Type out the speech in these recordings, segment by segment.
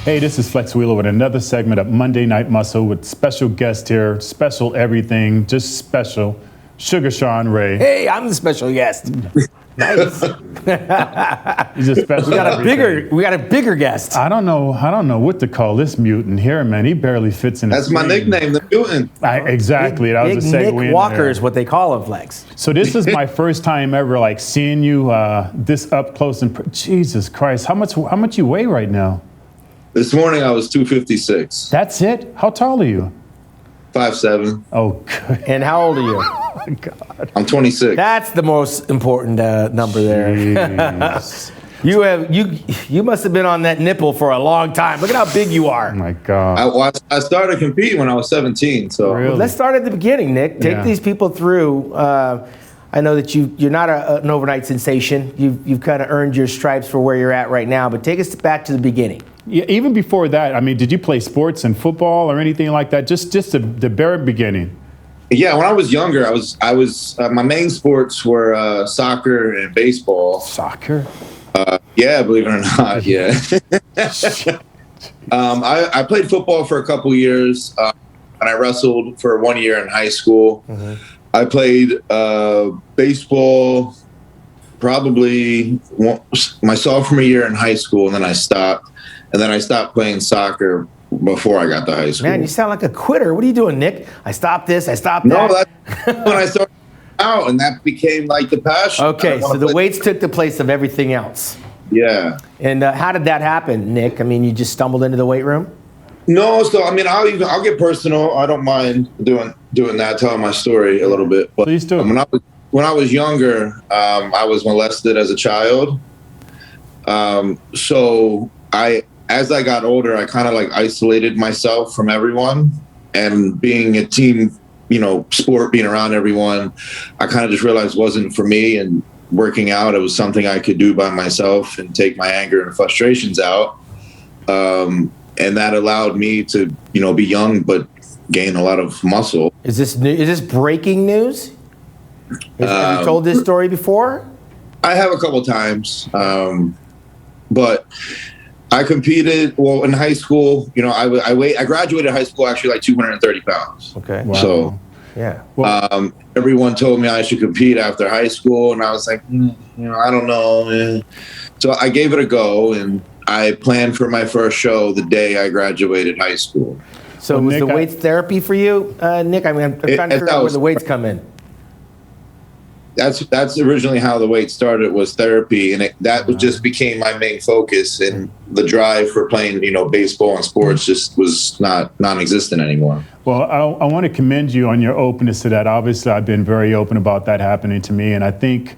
Hey, this is Flex Wheeler with another segment of Monday Night Muscle with special guest here, special everything, just special, Sugar Sean Ray. Hey, I'm the special guest. Nice. He's a special. We got a bigger guest. I don't know what to call this mutant here, man. He barely fits in. That's my nickname, the Mutant. Exactly. That was a segue. Nick Walker is what they call him, Flex. So this is my first time ever like seeing you this up close and Jesus Christ, how much you weigh right now? This morning I was 256. That's it? How tall are you? 5'7". Oh, good. And how old are you? Oh, God. I'm 26. That's the most important number there. You must have been on that nipple for a long time. Look at how big you are. Oh my God. I started competing when I was 17. So Really? Well, let's start at the beginning, Nick. Take these people through. I know that you're not an overnight sensation. You've kind of earned your stripes for where you're at right now. But take us back to the beginning. Yeah, even before that, I mean, did you play sports and football or anything like that? Just the very beginning. Yeah, when I was younger, I was my main sports were soccer and baseball. Soccer? Yeah, believe it or not, yeah. I played football for a couple years, and I wrestled for 1 year in high school. Mm-hmm. I played baseball probably my sophomore year in high school, and then I stopped. And then I stopped playing soccer before I got to high school. Man, you sound like a quitter. What are you doing, Nick? I stopped this, I stopped that. No, that's when I started out, and that became like the passion. Okay, so the weights took the place of everything else. Yeah. And how did that happen, Nick? I mean, you just stumbled into the weight room? No, so I mean, I'll get personal. I don't mind doing that, telling my story a little bit. But please do. When I was younger, I was molested as a child. So as I got older, I kind of like isolated myself from everyone, and being a team, sport, being around everyone, I kind of just realized wasn't for me. And working out, it was something I could do by myself and take my anger and frustrations out. And that allowed me to, be young, but gain a lot of muscle. Is this breaking news? Have you told this story before? I have a couple times, but I competed in high school. I graduated high school actually like 230 pounds. Okay. Wow. So yeah. Everyone told me I should compete after high school, and I was like, I don't know, man. So I gave it a go, and I planned for my first show the day I graduated high school. So was the weights therapy for you, Nick? I mean, I'm trying to figure out where the weights come in. That's originally how the weight started, was therapy, and just became my main focus. And the drive for playing, baseball and sports just was non-existent anymore. Well, I want to commend you on your openness to that. Obviously, I've been very open about that happening to me, and I think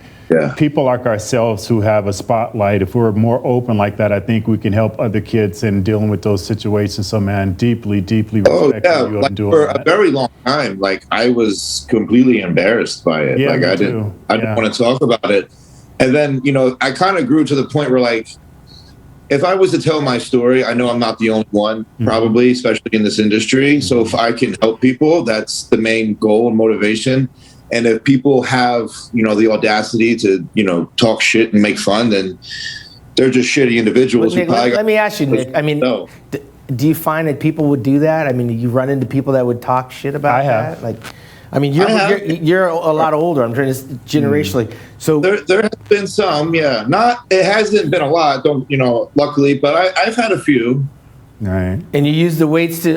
people like ourselves who have a spotlight, if we're more open like that, I think we can help other kids in dealing with those situations. So, man, deeply, deeply respect you and doing for that. a very long time, I was completely embarrassed by it. Yeah, I didn't want to talk about it. And then, I kind of grew to the point where, if I was to tell my story, I know I'm not the only one, probably, especially in this industry. So if I can help people, that's the main goal and motivation. And if people have, the audacity to, talk shit and make fun, then they're just shitty individuals. Nick, let me ask you, Nick. I mean, do you find that people would do that? I mean, you run into people that would talk shit about that? I have. You're a lot older. I'm trying to generationally. So there has been some, yeah. It hasn't been a lot, luckily, but I've had a few. Right. And you use the weights to,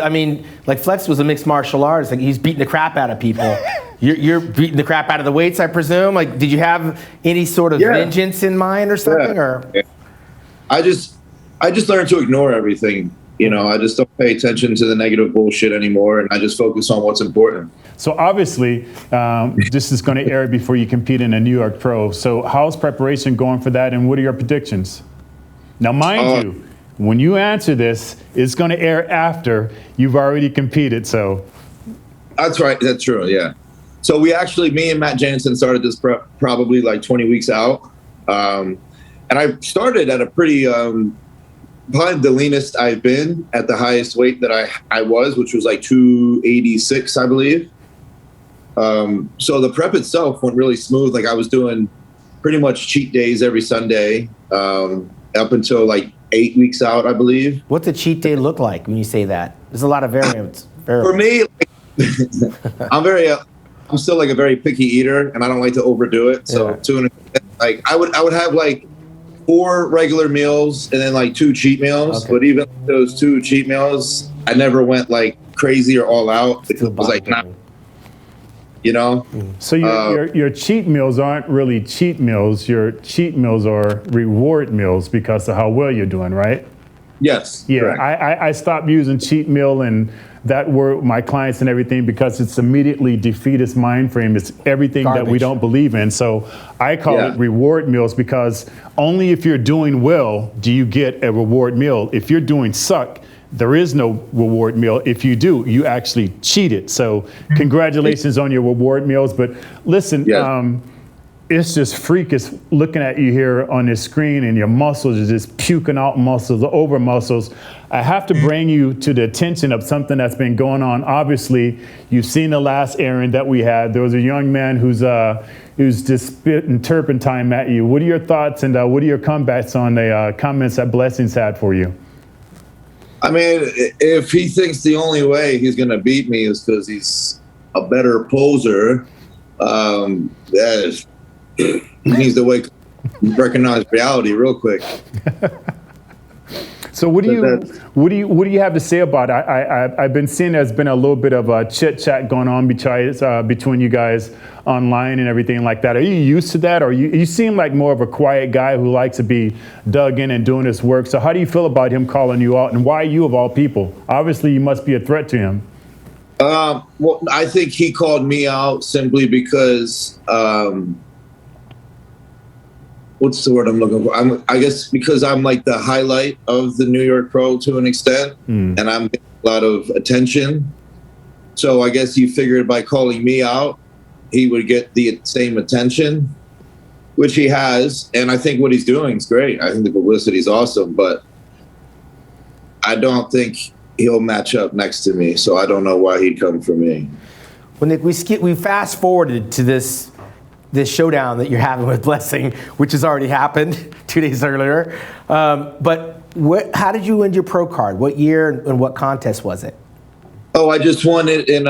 Flex was a mixed martial artist. He's beating the crap out of people. You're beating the crap out of the weights, I presume. Did you have any sort of vengeance in mind or something? Or I just learned to ignore everything. I just don't pay attention to the negative bullshit anymore, and I just focus on what's important. So obviously, this is going to air before you compete in a New York Pro. So how's preparation going for that, and what are your predictions? Now, mind you, when you answer this, it's going to air after you've already competed. So that's right. That's true. Yeah. So me and Matt Jansen started this prep probably 20 weeks out, and I started at a pretty. Probably the leanest I've been at the highest weight that I was, which was 286, I believe. So the prep itself went really smooth. I was doing pretty much cheat days every Sunday up until 8 weeks out, I believe. What's a cheat day look like when you say that? There's a lot of variants. For me, I'm still like a very picky eater, and I don't like to overdo it. So to an extent, like I would have like 4 regular meals and then like 2 cheat meals. Okay. But even those 2 cheat meals, I never went like crazy or all out. It was like not, you know. So your cheat meals aren't really cheat meals. Your cheat meals are reward meals because of how well you're doing, right? Yes. Yeah. I stopped using cheat meal and that word with my clients and everything because it's immediately defeatist mind frame. It's everything that we don't believe in. So I call it reward meals because only if you're doing well do you get a reward meal. If you're doing suck, there is no reward meal. If you do, you actually cheated. So congratulations on your reward meals. But listen, it's just freakish looking at you here on this screen and your muscles are just puking out muscles, over muscles. I have to bring you to the attention of something that's been going on. Obviously, you've seen the last airing that we had. There was a young man who's just spitting turpentine at you. What are your thoughts and what are your comebacks on the comments that Blessings had for you? I mean, if he thinks the only way he's going to beat me is because he's a better poser, he needs to recognize reality real quick. So what do you have to say about it? I've been seeing there's been a little bit of a chit chat going on between you guys online and everything like that. Are you used to that, or you seem like more of a quiet guy who likes to be dug in and doing his work? So how do you feel about him calling you out, and why you of all people? Obviously, you must be a threat to him. Well, I think he called me out simply because. What's the word I'm looking for? I guess because I'm like the highlight of the New York Pro to an extent, and I'm getting a lot of attention. So I guess he figured by calling me out, he would get the same attention, which he has. And I think what he's doing is great. I think the publicity is awesome, but I don't think he'll match up next to me. So I don't know why he'd come for me. Well, Nick, we fast forwarded to this showdown that you're having with Blessing, which has already happened 2 days earlier. But how did you win your pro card? What year and what contest was it? Oh, I just won it in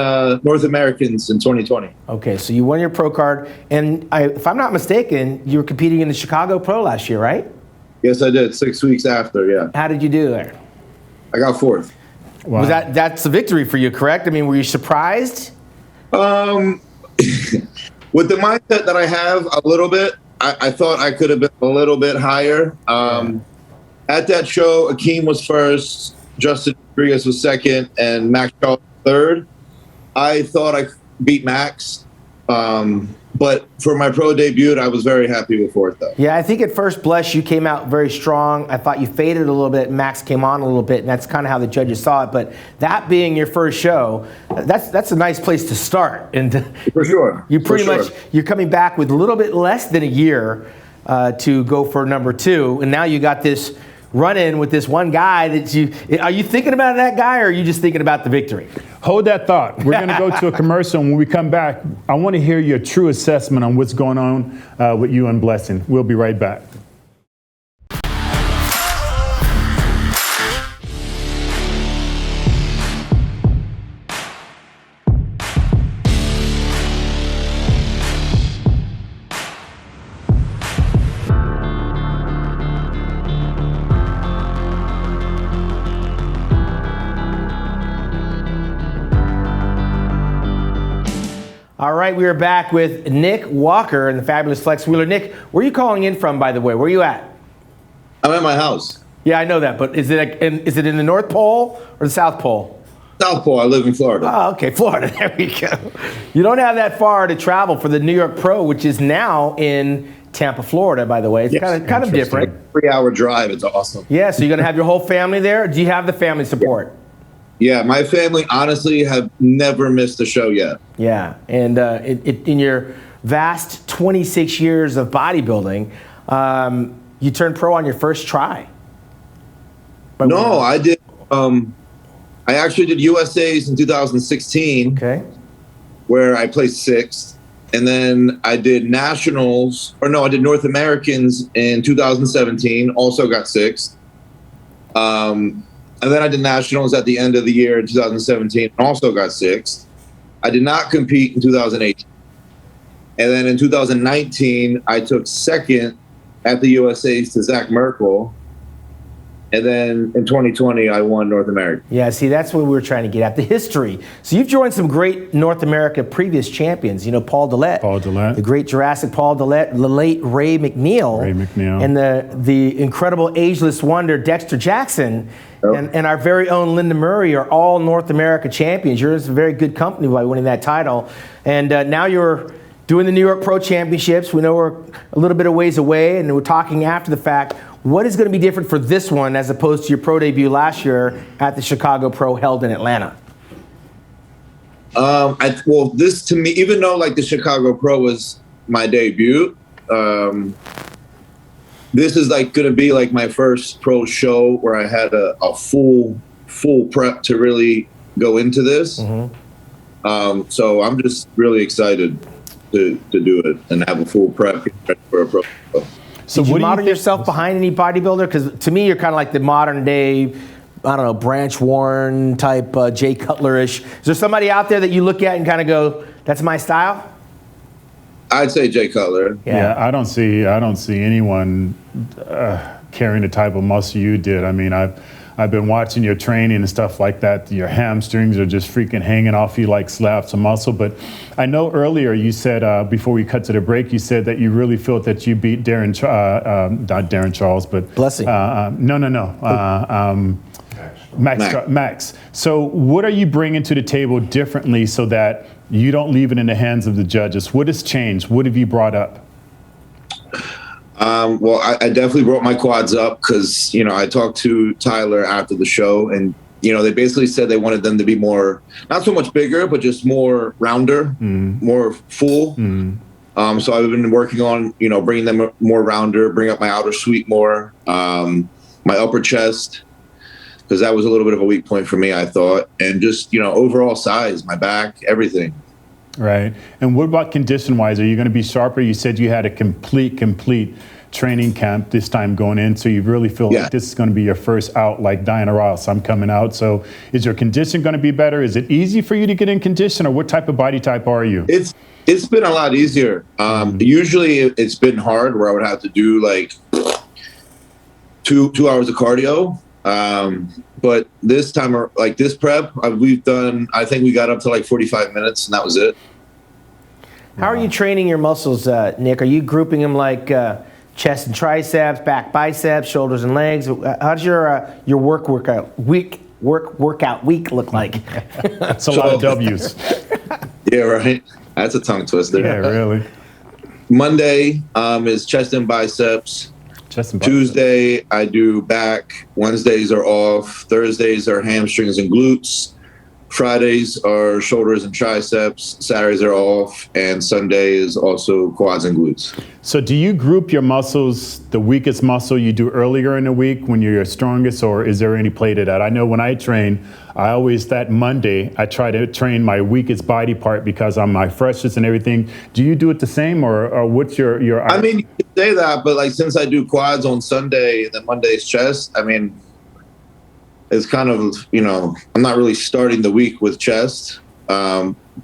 North Americans in 2020. Okay, so you won your pro card. And if I'm not mistaken, you were competing in the Chicago Pro last year, right? Yes, I did. 6 weeks after, yeah. How did you do there? I got 4th. Wow. That's a victory for you, correct? I mean, were you surprised? With the mindset that I have, a little bit, I thought I could have been a little bit higher. At that show, Akeem was first, Justin Rodriguez was second, and Max Charles third. I thought I beat Max, but for my pro debut, I was very happy with 4th, though. Yeah, I think at first blush, you came out very strong. I thought you faded a little bit. Max came on a little bit, and that's kind of how the judges saw it. But that being your first show, that's a nice place to start. And for sure. You're coming back with a little bit less than a year to go for number 2, and now you got this run-in with this one guy are you thinking about that guy, or are you just thinking about the victory? Hold that thought. We're going to go to a commercial, and when we come back, I want to hear your true assessment on what's going on with you and Blessing. We'll be right back. All right, we are back with Nick Walker and the fabulous Flex Wheeler. Nick, where are you calling in from, by the way? Where are you at? I'm at my house. Yeah, I know that, but is it in the North Pole or the South Pole? South Pole. I live in Florida. Oh, okay, Florida. There we go. You don't have that far to travel for the New York Pro, which is now in Tampa, Florida, by the way. It's kind of different. Like 3-hour drive. It's awesome. Yeah, so you're going to have your whole family there? Do you have the family support? Yeah, my family honestly have never missed a show yet. Yeah, and in your vast 26 years of bodybuilding, you turned pro on your first try. No, I did. I actually did USA's in 2016. Okay. Where I placed 6th. And then I did nationals, I did North Americans in 2017, also got 6th. And then I did nationals at the end of the year in 2017 and also got sixth. I did not compete in 2018. And then in 2019, I took second at the USA's to Zach Merkel. And then in 2020, I won North America. Yeah, see, that's what we were trying to get at, the history. So you've joined some great North America previous champions. You know, Paul Dillette. The great Jurassic Paul Dillette, the late Ray McNeil. And the incredible ageless wonder Dexter Jackson. Yep. And our very own Linda Murray are all North America champions. You're in some very good company by winning that title. And now you're doing the New York Pro Championships. We know we're a little bit of ways away, and we're talking after the fact. What is going to be different for this one as opposed to your pro debut last year at the Chicago Pro held in Atlanta? Well, this to me, even though like the Chicago Pro was my debut, this is like going to be like my first pro show where I had a full prep to really go into this. So I'm just really excited to do it and have a full prep for a pro show. So did you model yourself behind any bodybuilder? Because to me, you're kind of like the modern day, I don't know, Branch Warren type, Jay Cutler-ish. Is there somebody out there that you look at and kind of go, that's my style? I'd say Jay Cutler. Yeah, I don't see anyone carrying the type of muscle you did. I mean, I've been watching your training and stuff like that. Your hamstrings are just freaking hanging off you like slabs of muscle. But I know earlier you said, before we cut to the break, you said that you really felt that you beat not Darren Charles, but Blessing. Max. So what are you bringing to the table differently so that you don't leave it in the hands of the judges? What has changed? What have you brought up? Well, I definitely brought my quads up because, you know, I talked to Tyler after the show and, you know, they basically said they wanted them to be more, not so much bigger, but just more rounder, more full. So I've been working on, you know, bringing them more rounder, bring up my outer sweep more, my upper chest, because that was a little bit of a weak point for me, I thought. And just, you know, overall size, my back, everything. Right. And what about condition-wise? Are you going to be sharper? You said you had a complete training camp this time going in, so you really feel like this is going to be your first out, like Diana Ross, I'm coming out. So is your condition going to be better? Is it easy for you to get in condition, or what type of body type are you? It's been a lot easier. Usually it's been hard where I would have to do like two hours of cardio. But this time, like this prep, I think we got up to like 45 minutes and that was it. How are you training your muscles, Nick? Are you grouping them like chest and triceps, back biceps, shoulders and legs? How does your workout week look like? That's a lot of W's. Yeah, right. That's a tongue twister. Yeah, really. Monday is chest and biceps. Tuesday, I do back. Wednesdays are off. Thursdays are hamstrings and glutes. Fridays are shoulders and triceps. Saturdays are off. And Sunday is also quads and glutes. So do you group your muscles, the weakest muscle you do earlier in the week when you're your strongest, or is there any play to that? I know when I train, I always, that Monday, I try to train my weakest body part because I'm my freshest and everything. Do you do it the same, or what's your I mean, you can say that, but like since I do quads on Sunday and then Monday's chest, I mean, it's kind of, you know, I'm not really starting the week with chest.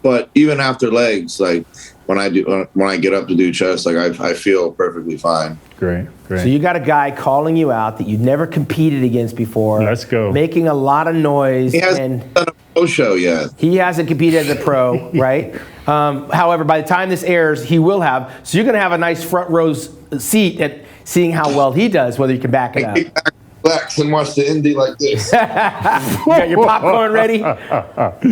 But even after legs, like when I get up to do chest, like I feel perfectly fine. Great. So you got a guy calling you out that you've never competed against before. Let's go. Making a lot of noise. He hasn't done a pro show yet. He hasn't competed as a pro, right? However, by the time this airs, he will have. So you're going to have a nice front row seat at seeing how well he does, whether you can back it up. Relax and watch the indie like this. You got your popcorn ready?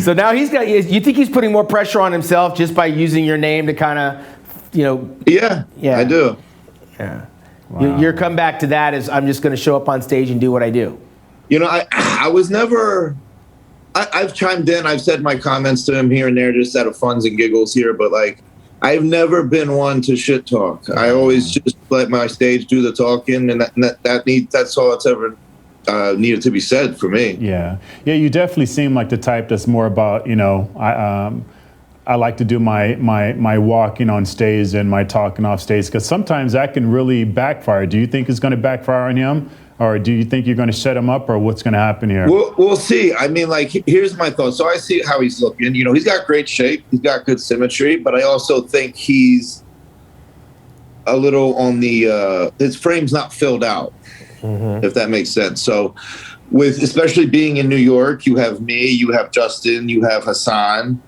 So now he's got, you think he's putting more pressure on himself just by using your name to kind of, you know? Yeah, I do. Yeah. Wow. Your comeback to that is, I'm just going to show up on stage and do what I do. You know, I was never, I've chimed in, I've said my comments to him here and there just out of funs and giggles here, but like, I've never been one to shit talk. I always just let my stage do the talking, and that's all that's ever needed to be said for me. Yeah, you definitely seem like the type that's more about, you know, I like to do my walking on stage and my talking off stage, because sometimes that can really backfire. Do you think it's going to backfire on him? or do you think you're going to shut him up, or what's going to happen here? We'll see. I mean, like, here's my thought. So I see how he's looking. You know, he's got great shape. He's got good symmetry, but I also think he's a little on the his frame's not filled out, if that makes sense. So with especially being in New York, you have me, you have Justin, you have Hassan,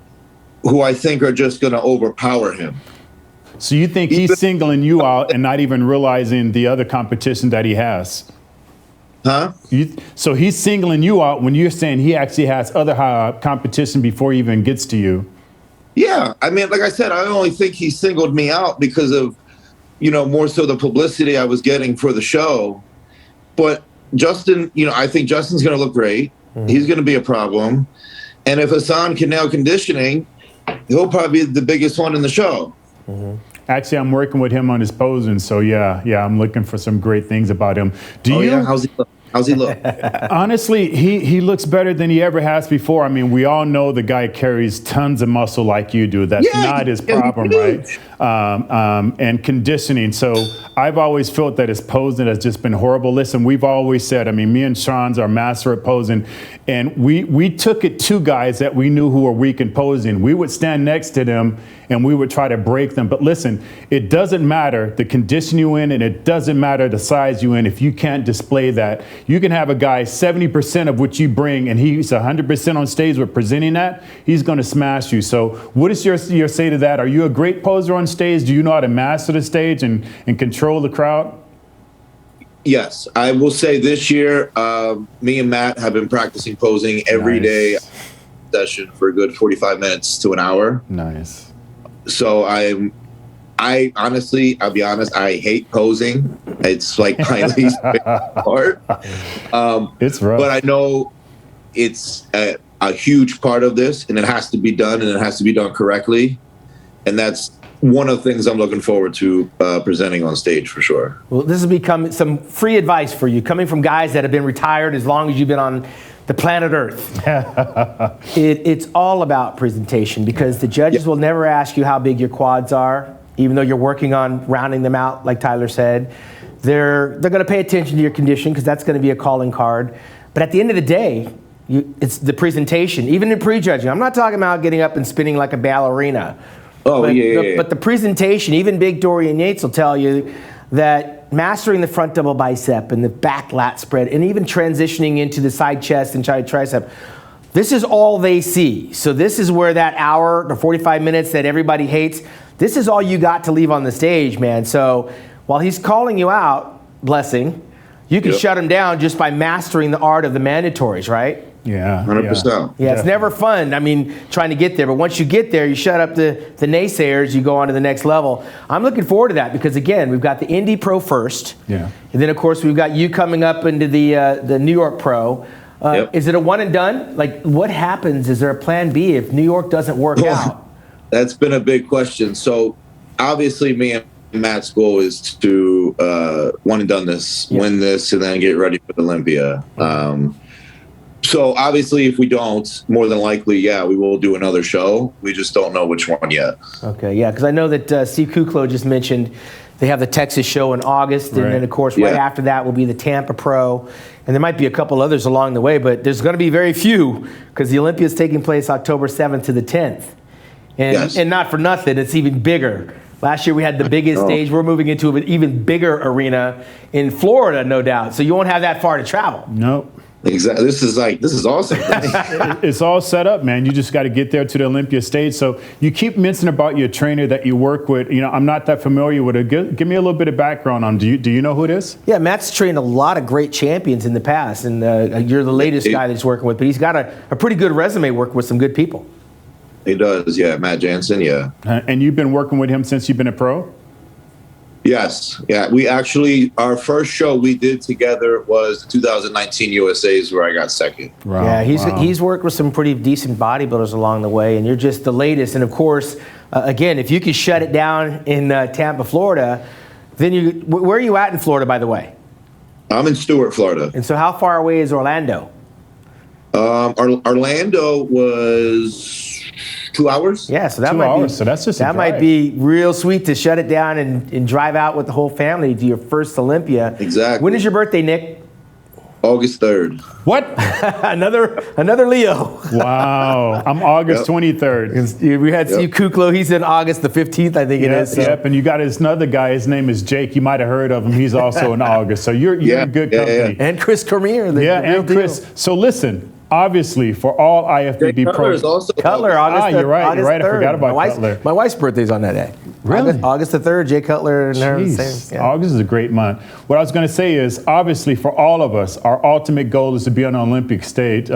who I think are just going to overpower him. So you think he's singling you out and not even realizing the other competition that he has? Huh? So he's singling you out when you're saying he actually has other competition before he even gets to you. Yeah. I mean, like I said, I only think he singled me out because of, you know, more so the publicity I was getting for the show. But Justin, you know, I think Justin's going to look great. He's going to be a problem. And if Hassan can nail conditioning, he'll probably be the biggest one in the show. Actually, I'm working with him on his posing, so yeah, I'm looking for some great things about him. Yeah? How's he look? How's he look? Honestly, he looks better than he ever has before. I mean, we all know the guy carries tons of muscle like you do. That's not his problem, right? And conditioning. So I've always felt that his posing has just been horrible. Listen, we've always said, I mean, me and Sean's our master at posing, and we took it to guys that we knew who were weak in posing. We would stand next to them and we would try to break them. But listen, it doesn't matter the condition you in, and it doesn't matter the size you in if you can't display that. You can have a guy 70% of what you bring, and he's 100% on stage with presenting that, he's going to smash you. So what is your say to that? Are you a great poser on stage? Do you know how to master the stage and control the crowd? Yes. I will say this year, me and Matt have been practicing posing every day session for a good 45 minutes to an hour. Nice. So I honestly, I'll be honest, I hate posing. It's like my least favorite part. It's rough. But I know it's a huge part of this, and it has to be done, and it has to be done correctly. And that's one of the things I'm looking forward to presenting on stage for sure. Well, this has become some free advice for you, coming from guys that have been retired as long as you've been on the planet Earth. It's all about presentation, because the judges will never ask you how big your quads are, even though you're working on rounding them out, like Tyler said. They're going to pay attention to your condition, because that's going to be a calling card. But at the end of the day, it's the presentation, even in prejudging. I'm not talking about getting up and spinning like a ballerina. But the presentation, even Big Dorian Yates will tell you that mastering the front double bicep and the back lat spread, and even transitioning into the side chest and side tricep, this is all they see. So this is where that hour to 45 minutes that everybody hates, this is all you got to leave on the stage, man. So while he's calling you out, Blessing, you can shut him down just by mastering the art of the mandatories, right? Yeah, 100%. Yeah, it's never fun. I mean, trying to get there, but once you get there, you shut up the naysayers. You go on to the next level. I'm looking forward to that, because again, we've got the Indy Pro first, and then of course we've got you coming up into the New York Pro. Is it a one and done? Like, what happens? Is there a plan B if New York doesn't work out? That's been a big question. So obviously, me and Matt's goal is to one and done this, win this, and then get ready for Olympia. So obviously, if we don't, more than likely, we will do another show. We just don't know which one yet. Okay, because I know that Steve Kuklo just mentioned they have the Texas show in August, and then of course right after that will be the Tampa Pro, and there might be a couple others along the way, but there's going to be very few, because the Olympia is taking place October 7th to the 10th, and not for nothing, it's even bigger. Last year we had the biggest stage. We're moving into an even bigger arena in Florida, no doubt. So you won't have that far to travel. Nope. Exactly. This is awesome. It's all set up, man. You just got to get there to the Olympia stage. So you keep mentioning about your trainer that you work with. You know, I'm not that familiar with it. Give me a little bit of background on. Do you know who it is? Yeah, Matt's trained a lot of great champions in the past, and you're the latest guy that he's working with. But he's got a pretty good resume working with some good people. He does, Matt Jansen, And you've been working with him since you've been a pro? Yes. Yeah. We actually, our first show we did together was the 2019 USA's, where I got second. Wow. Yeah, he's worked with some pretty decent bodybuilders along the way, and you're just the latest. And of course, again, if you could shut it down in Tampa, Florida, then where are you at in Florida, by the way? I'm in Stuart, Florida. And so how far away is Orlando? Orlando was 2 hours. Yeah, so that 2 hours. So that's just that might be real sweet to shut it down and drive out with the whole family to your first Olympia. Exactly. When is your birthday, Nick? August 3rd. What? another Leo. Wow. I'm August 23rd. We had Steve Kuklo. He's in August the 15th, I think it is. So. Yep. And you got another guy. His name is Jake. You might have heard of him. He's also in August. So you're in good company. And Chris Cormier. And Chris. Deal. So listen. Obviously, for all IFBB pros. Cutler, August you're right. August You're right. 3rd. I forgot about Cutler. My wife's birthday's on that day. Really? August the 3rd, Jay Cutler and her. August is a great month. What I was going to say is, obviously, for all of us, our ultimate goal is to be on an Olympia stage.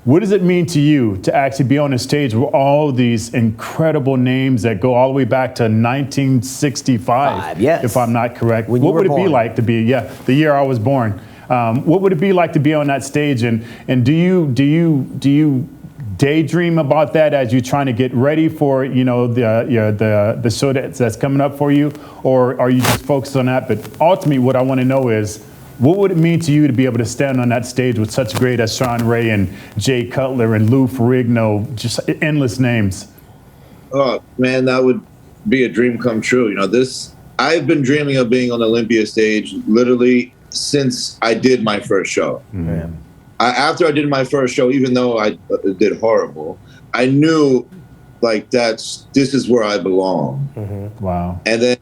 What does it mean to you to actually be on a stage with all these incredible names that go all the way back to 1965? Yes. If I'm not correct. What would it be like to be? The year I was born. What would it be like to be on that stage? And do you daydream about that as you're trying to get ready for the show that's coming up for you, or are you just focused on that? But ultimately, what I want to know is, what would it mean to you to be able to stand on that stage with such great as Sean Ray and Jay Cutler and Lou Ferrigno, just endless names? Oh man, that would be a dream come true. I've been dreaming of being on the Olympia stage literally since I did my first show. Mm-hmm. After I did my first show, even though I did horrible, I knew this is where I belong. Mm-hmm. Wow. And then,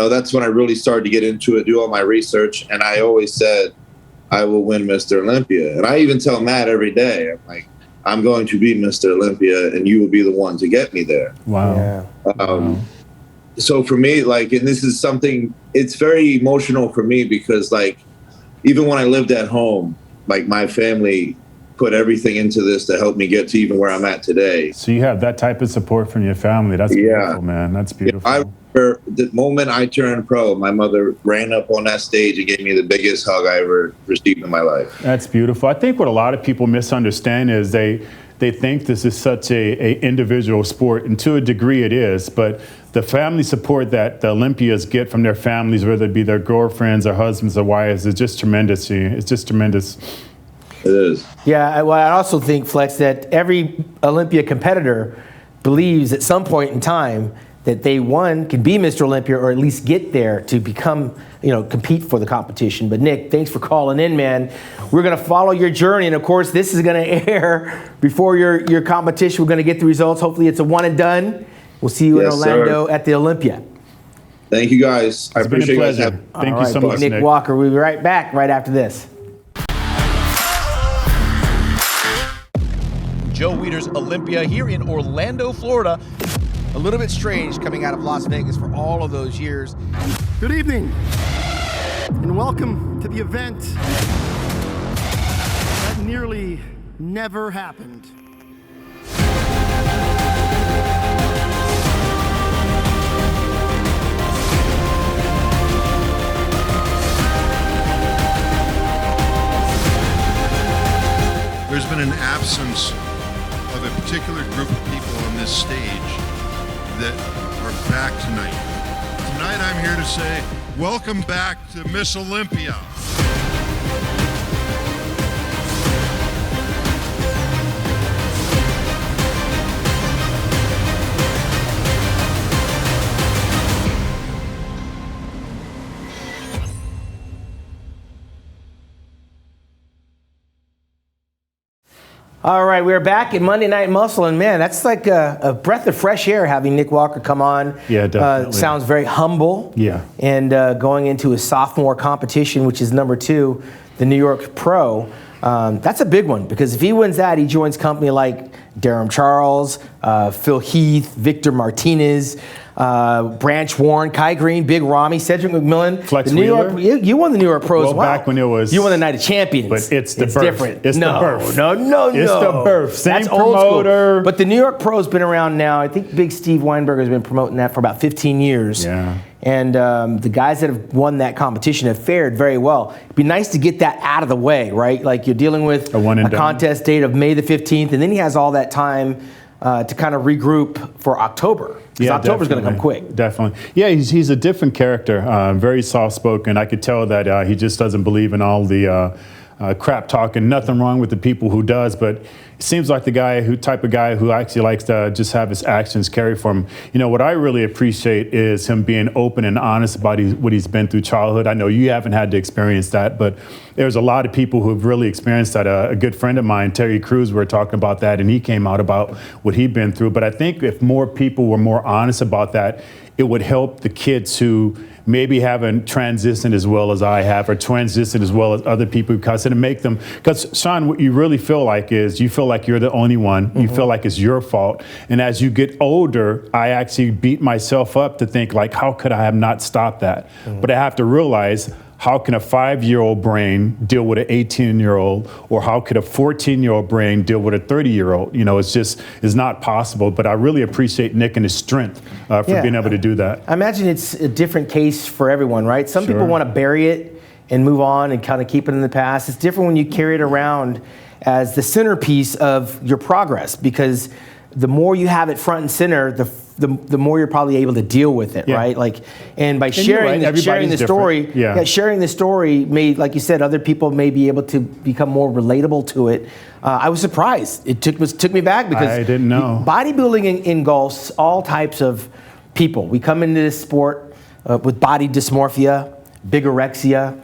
that's when I really started to get into it, do all my research. And I always said, I will win Mr. Olympia. And I even tell Matt every day, I'm like, I'm going to be Mr. Olympia and you will be the one to get me there. Wow. Yeah. So for me, and this is something, it's very emotional for me because even when I lived at home, my family put everything into this to help me get to even where I'm at today. So you have that type of support from your family. That's beautiful, man. That's beautiful. I remember the moment I turned pro, my mother ran up on that stage and gave me the biggest hug I ever received in my life. That's beautiful. I think what a lot of people misunderstand is they think this is such a individual sport, and to a degree it is, but the family support that the Olympians get from their families, whether it be their girlfriends or husbands or wives, is just tremendous. It's just tremendous. It is. Yeah, well, I also think, Flex, that every Olympia competitor believes at some point in time that they, can be Mr. Olympia or at least get there to become, compete for the competition. But Nick, thanks for calling in, man. We're going to follow your journey. And of course, this is going to air before your competition. We're going to get the results. Hopefully it's a one and done. We'll see you in Orlando at the Olympia. Thank you, guys. I appreciate you guys. Thank you so much, Nick Walker. We'll be right back right after this. Joe Weider's Olympia here in Orlando, Florida. A little bit strange coming out of Las Vegas for all of those years. Good evening, and welcome to the event that nearly never happened. There's been an absence of a particular group of people on this stage that are back tonight. Tonight I'm here to say, welcome back to Miss Olympia. All right, we're back in Monday Night Muscle, and man, that's like a breath of fresh air having Nick Walker come on. Yeah, definitely. Sounds very humble. Yeah. And going into his sophomore competition, which is number 2, the New York Pro. That's a big one because if he wins that, he joins company like Durham Charles, Phil Heath, Victor Martinez, Branch Warren, Kai Green, Big Ramy, Cedric McMillan. Flex the New Wheeler? York, you won the New York Pros. Well, back when it was... You won the Night of Champions. But it's the birth. Different. It's the birth. No. It's the birth. Same That's promoter. Old school. But the New York Pro's been around now. I think Big Steve Weinberger has been promoting that for about 15 years. Yeah. And the guys that have won that competition have fared very well. It'd be nice to get that out of the way, right? Like you're dealing with a contest date of May the 15th, and then he has all that time to kind of regroup for October. Because October's going to come quick. Definitely. Yeah, he's a different character, very soft-spoken. I could tell that he just doesn't believe in all the crap talking. Nothing wrong with the people who does, but seems like the type of guy who actually likes to just have his actions carry for him. You know, what I really appreciate is him being open and honest about what he's been through childhood. I know you haven't had to experience that, but there's a lot of people who've really experienced that. A good friend of mine, Terry Crews, we were talking about that, and he came out about what he'd been through. But I think if more people were more honest about that, it would help the kids who maybe haven't transitioned as well as I have, or transitioned as well as other people, because it'll make them, because Sean, what you really feel like is you feel like you're the only one. You feel like it's your fault. And as you get older, I actually beat myself up to think like, how could I have not stopped that? But I have to realize, how can a 5-year-old brain deal with an 18-year-old, or how could a 14-year-old brain deal with a 30-year-old? You know, it's not possible. But I really appreciate Nick and his strength for being able to do that. I imagine it's a different case for everyone, right? Some people want to bury it and move on and kind of keep it in the past. It's different when you carry it around as the centerpiece of your progress, because the more you have it front and center, the more you're probably able to deal with it, right? Like, and by sharing the story, sharing the story made, like you said, other people may be able to become more relatable to it. I was surprised. It took me back, because I didn't know. Bodybuilding engulfs all types of people. We come into this sport with body dysmorphia, bigorexia,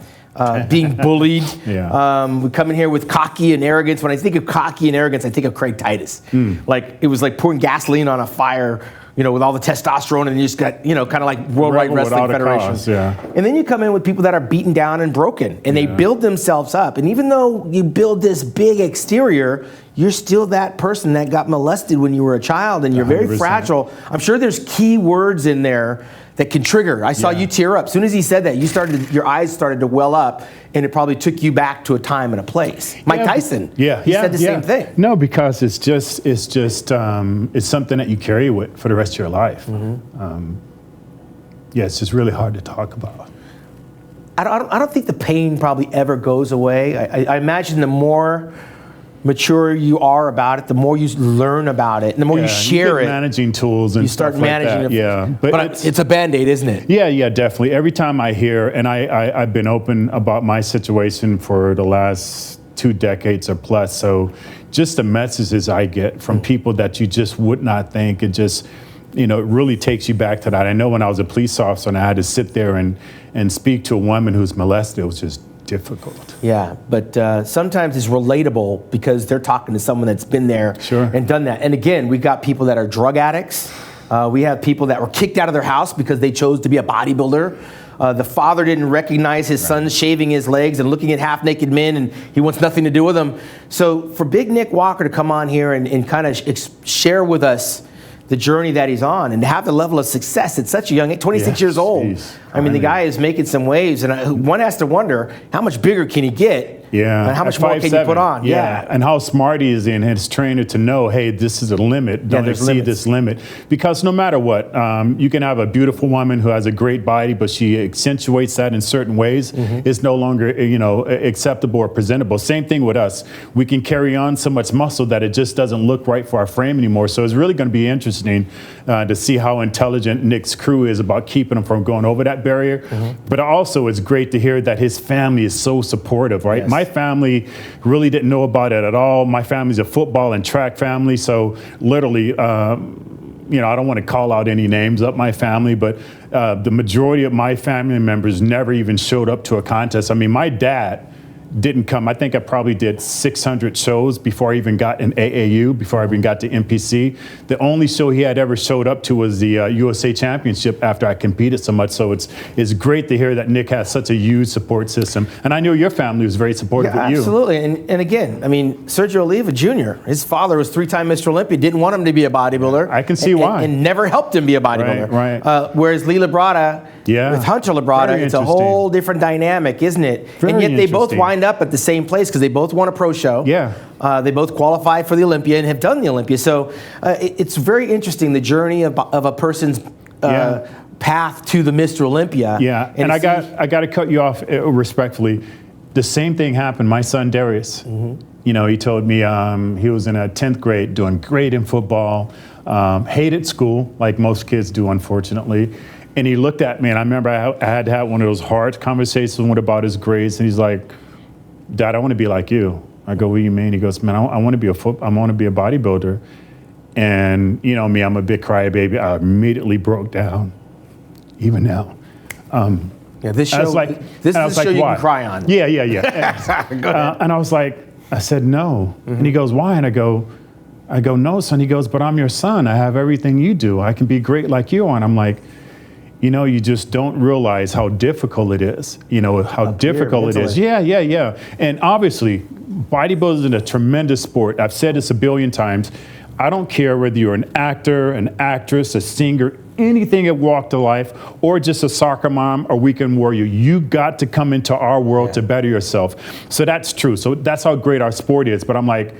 being bullied. We come in here with cocky and arrogance. When I think of cocky and arrogance, I think of Craig Titus. Like, it was like pouring gasoline on a fire, you know, with all the testosterone, and you just got, you know, kind of like Worldwide Wrestling Federation. And then you come in with people that are beaten down and broken, and they build themselves up. And even though you build this big exterior, you're still that person that got molested when you were a child, and you're 100%. Very fragile. I'm sure there's key words in there that can trigger. I saw you tear up. As soon as he said that, your eyes started to well up, and it probably took you back to a time and a place. Mike Tyson, he said the same thing. No, because it's something that you carry with for the rest of your life. It's just really hard to talk about. I don't think the pain probably ever goes away. I imagine the more mature you are about it, the more you learn about it, and the more you share you get managing tools and you start stuff managing like that. it. But it's a Band-Aid, isn't it? Yeah, definitely. Every time I hear, and I've been open about my situation for the last 2 decades or plus, so just the messages I get from people that you just would not think, it just, you know, it really takes you back to that. I know when I was a police officer and I had to sit there and speak to a woman who's molested, it was just difficult. Yeah, but sometimes it's relatable because they're talking to someone that's been there and done that. And again, we've got people that are drug addicts. We have people that were kicked out of their house because they chose to be a bodybuilder. The father didn't recognize his son shaving his legs and looking at half-naked men, and he wants nothing to do with them. So for Big Nick Walker to come on here and kind of share with us the journey that he's on, and to have the level of success at such a young age, 26 years old. I mean, the guy is making some waves, and one has to wonder, how much bigger can he get? And how much more can you put on? And how smart he is in his trainer to know, hey, this is a limit. Don't exceed this limit. Because no matter what, you can have a beautiful woman who has a great body, but she accentuates that in certain ways. It's no longer, you know, acceptable or presentable. Same thing with us. We can carry on so much muscle that it just doesn't look right for our frame anymore. So it's really going to be interesting to see how intelligent Nick's crew is about keeping him from going over that barrier. But also, it's great to hear that his family is so supportive, right? My family really didn't know about it at all. My family's a football and track family, so literally, you know, I don't want to call out any names of my family, but the majority of my family members never even showed up to a contest. I mean, my dad didn't come. I think I probably did 600 shows before I even got in AAU, before I even got to NPC. The only show he had ever showed up to was the USA Championship after I competed so much. So it's great to hear that Nick has such a huge support system. And I know your family was very supportive of you. Absolutely. And again, I mean, Sergio Oliva Jr., his father was 3-time Mr. Olympia, didn't want him to be a bodybuilder. I can see why. And never helped him be a bodybuilder. Right. Whereas Lee Labrada, with Hunter Labrada, it's a whole different dynamic, isn't it? And yet they both wind up at the same place because they both won a pro show. They both qualify for the Olympia and have done the Olympia. So it's very interesting, the journey of a person's path to the Mr. Olympia. And I got to cut you off respectfully. The same thing happened. My son Darius, you know, he told me he was in a 10th grade doing great in football, hated school like most kids do, unfortunately. And he looked at me, and I remember I had one of those hard conversations with him about his grades, and he's like, Dad, I want to be like you. I go, what do you mean? He goes, man, I want to be a bodybuilder. And you know me, I'm a big crybaby. I immediately broke down, even now. Yeah, this show, this is the show you can cry on. Yeah. And I was like, I said no. And he goes, why? And I go, no, son. He goes, but I'm your son. I have everything you do. I can be great like you are. And I'm like, you know, you just don't realize how difficult it is. You know, how difficult it is. Yeah. And obviously, bodybuilding is a tremendous sport. I've said this a billion times. I don't care whether you're an actor, an actress, a singer, anything at walk of life, or just a soccer mom or weekend warrior. You got to come into our world to better yourself. So that's true. So that's how great our sport is. But I'm like,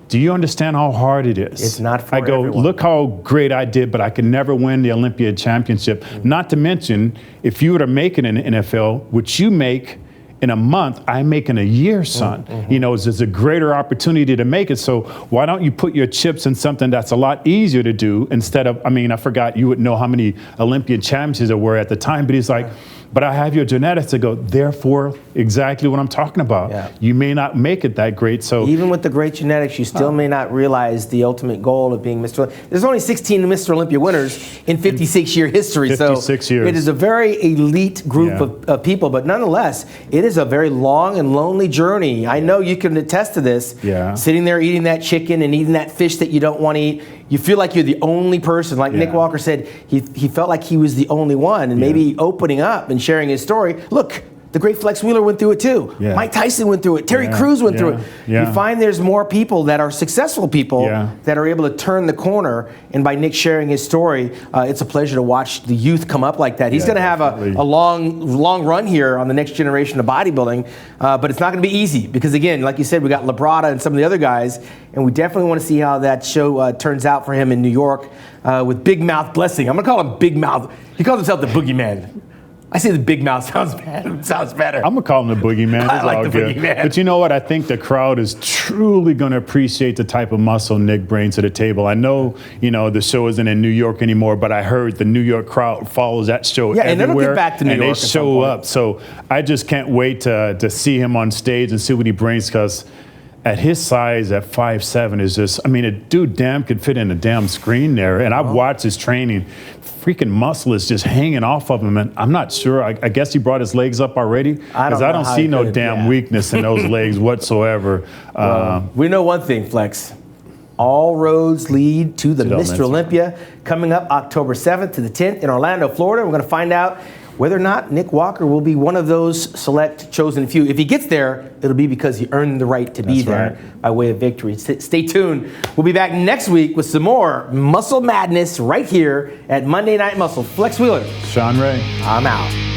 do you understand how hard it is? It's not for everyone. Look how great I did, but I could never win the Olympia championship. Not to mention, if you were to make it in the NFL, which you make in a month, I make in a year, son. You know, there's a greater opportunity to make it. So why don't you put your chips in something that's a lot easier to do instead of, I mean, I forgot, you would know how many Olympian champions there were at the time, but he's like, but I have your genetics to go, therefore, exactly what I'm talking about. Yeah. You may not make it that great, so. Even with the great genetics, you still may not realize the ultimate goal of being Mr. Olympia. There's only 16 Mr. Olympia winners in 56-year history. 56 years. It is a very elite group of people, but nonetheless, it is a very long and lonely journey. I know you can attest to this. Yeah. Sitting there eating that chicken and eating that fish that you don't want to eat, you feel like you're the only person. Like Nick Walker said, he felt like he was the only one, and maybe opening up and sharing his story. Look, the great Flex Wheeler went through it too. Yeah. Mike Tyson went through it. Terry Crews went through it. Yeah. You find there's more people that are successful people that are able to turn the corner. And by Nick sharing his story, it's a pleasure to watch the youth come up like that. He's going to have a long run here on the next generation of bodybuilding, but it's not going to be easy because, again, like you said, we got Labrada and some of the other guys, and we definitely want to see how that show turns out for him in New York with Big Mouth Blessing. I'm going to call him Big Mouth. He calls himself the Boogeyman. I say the Big Mouth sounds bad. It sounds better. I'm going to call him the Boogeyman. It's I like all the good. Boogeyman. But you know what? I think the crowd is truly going to appreciate the type of muscle Nick brings to the table. I know, you know, the show isn't in New York anymore, but I heard the New York crowd follows that show everywhere. And it'll get back to New York. And they show up. So I just can't wait to see him on stage and see what he brings, because at his size, at 5'7", is just, I mean, a dude damn could fit in a damn screen there. And I've watched his training. Freaking muscle is just hanging off of him. And I'm not sure, I guess he brought his legs up already. Because I don't see no damn weakness in those legs whatsoever. We know one thing, Flex. All roads lead to the Mr. Olympia, coming up October 7th to the 10th in Orlando, Florida. We're going to find out whether or not Nick Walker will be one of those select chosen few. If he gets there, it'll be because he earned the right to be there by way of victory. Stay tuned. We'll be back next week with some more Muscle Madness right here at Monday Night Muscle. Flex Wheeler. Sean Ray. I'm out.